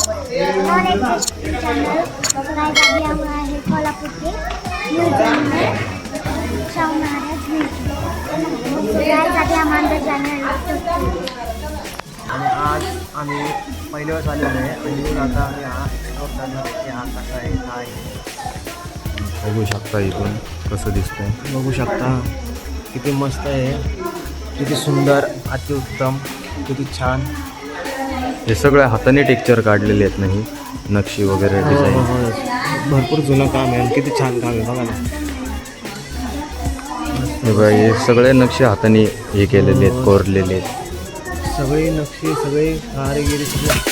Channel बघायला आम्ही आहे कोल्हापूरचे म्युझियम में शाहू महाराज म्युझियम आम्हाला चॅनल आणि आज आम्ही पहिल्या वेळेस आलेलो आहे आणि आता आम्ही हा कसा आहे काय बघू शकता इथून कसं दिसतंय. बघू शकता किती मस्त आहे, किती सुंदर, अतिउत्तम, किती छान. हे सगळ्या हाताने टेक्चर काढलेले आहेत नाही, नक्षी वगैरे डिझाईन. भरपूर जुनं काम आहे, किती छान काम आहे बघा ना. हे बघा, हे सगळे नक्षी हाताने हे केलेले आहेत, कोरलेले आहेत. सगळे नक्षी, सगळे कारागिरी सगळे.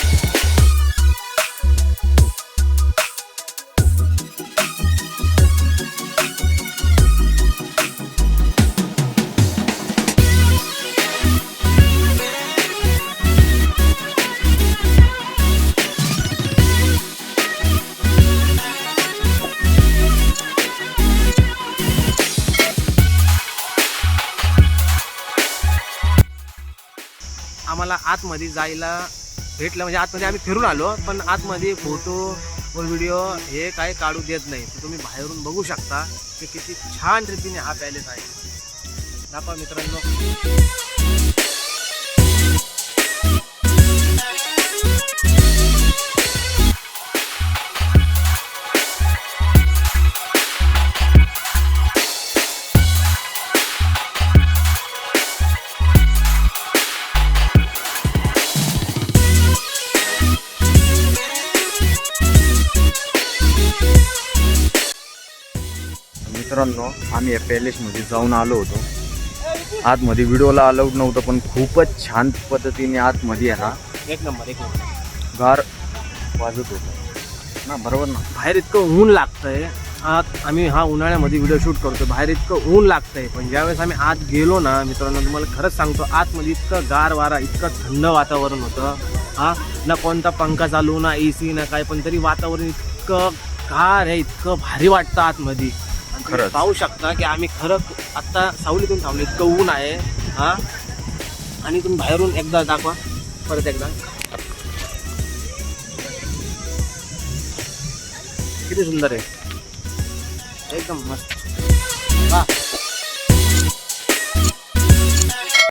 आम्हाला आतमध्ये जायला भेटलं, म्हणजे आतमध्ये आम्ही फिरून आलो, पण आतमध्ये फोटो व व्हिडिओ हे काय काढू देत नाही. तर तुम्ही बाहेरून बघू शकता की किती छान रीतीने हा पॅलेस आहे. दाखवा मित्रांनो. मित्रांनो, आम्ही या पॅलेसमध्ये जाऊन आलो होतो. आतमध्ये व्हिडिओला अलाउड नव्हतं, पण खूपच छान पद्धतीने आतमध्ये आहे ना एक नंबर गार वाजत होतं ना. बरोबर ना. बाहेर इतकं ऊन लागतंय. आत आम्ही उन्हाळ्यामध्ये व्हिडिओ शूट करतो, बाहेर इतकं ऊन लागतंय, पण ज्यावेळेस आम्ही आत गेलो ना मित्रांनो, तुम्हाला खरंच सांगतो, आतमध्ये इतकं गार वारा, इतकं थंड वातावरण होतं. ना कोणता पंखा चालू, ना AC, ना काय, पण तरी वातावरण इतकं गार आहे, इतकं भारी वाटतं आतमध्ये. खरंच पाहू शकता की आम्ही खरं आत्ता सावलीतून थांबलो, इतकं ऊन आहे. आणि तुम्ही बाहेरून एकदा दाखवा, परत एकदा किती सुंदर आहे, एकदम मस्त.